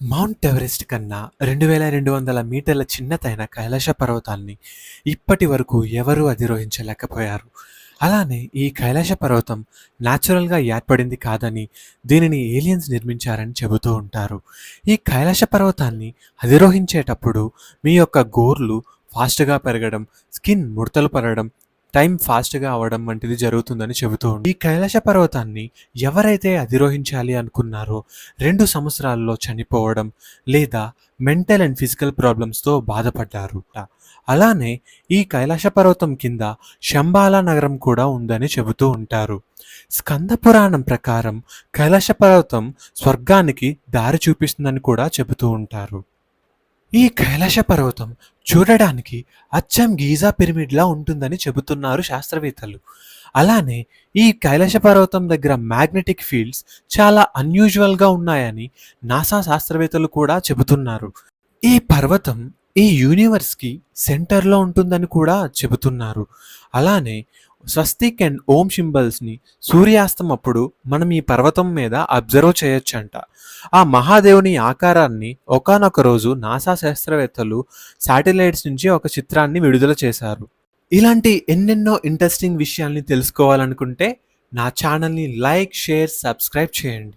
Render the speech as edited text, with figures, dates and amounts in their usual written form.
Mount Everest కన్నా 2200 మీటర్ల చిన్నదైన కైలాస పర్వతాన్ని ఇప్పటి వరకు ఎవరూ అధిరోహించలేకపోయారు. అలానే ఈ కైలాస పర్వతం న్యాచురల్‌గా ఏర్పడింది కాదని, దీనిని ఏలియన్స్ నిర్మించారని చెబుతూ ఉంటారు. ఈ కైలాస పర్వతాన్ని అధిరోహించేటప్పుడు మీ యొక్క గోర్లు ఫాస్ట్‌గా పెరగడం, స్కిన్ ముడతలు పడడం, టైం ఫాస్ట్‌గా అవ్వడం వంటిది జరుగుతుందని చెబుతూ ఈ కైలాస పర్వతాన్ని ఎవరైతే అధిరోహించాలి అనుకున్నారో 2 సంవత్సరాల్లో చనిపోవడం లేదా మెంటల్ అండ్ ఫిజికల్ ప్రాబ్లమ్స్‌తో బాధపడ్డారు. అలానే ఈ కైలాస పర్వతం కింద శంబాలా నగరం కూడా ఉందని చెబుతూ ఉంటారు. స్కంద పురాణం ప్రకారం కైలాస పర్వతం స్వర్గానికి దారి చూపిస్తుందని కూడా చెబుతూ ఉంటారు. ఈ కైలాస పర్వతం చూడడానికి అచ్చం గీజా పిరమిడ్‌లా ఉంటుందని చెబుతున్నారు శాస్త్రవేత్తలు. అలానే ఈ కైలాస పర్వతం దగ్గర మ్యాగ్నెటిక్ ఫీల్డ్స్ చాలా అన్‌యూజువల్‌గా ఉన్నాయని నాసా శాస్త్రవేత్తలు కూడా చెబుతున్నారు. ఈ పర్వతం ఈ యూనివర్స్‌కి సెంటర్‌లో ఉంటుందని కూడా చెబుతున్నారు. అలానే స్వస్తిక్ అండ్ ఓం సింబల్స్‌ని సూర్యాస్తమప్పుడు మనం ఈ పర్వతం మీద అబ్జర్వ్ చేయొచ్చంట. ఆ మహాదేవుని ఆకారాన్ని ఒకానొక రోజు నాసా శాస్త్రవేత్తలు శాటిలైట్స్ నుంచి ఒక చిత్రాన్ని విడుదల చేశారు. ఇలాంటి ఎన్నెన్నో ఇంట్రెస్టింగ్ విషయాల్ని తెలుసుకోవాలనుకుంటే నా ఛానల్‌ని లైక్, షేర్, సబ్స్క్రైబ్ చేయండి.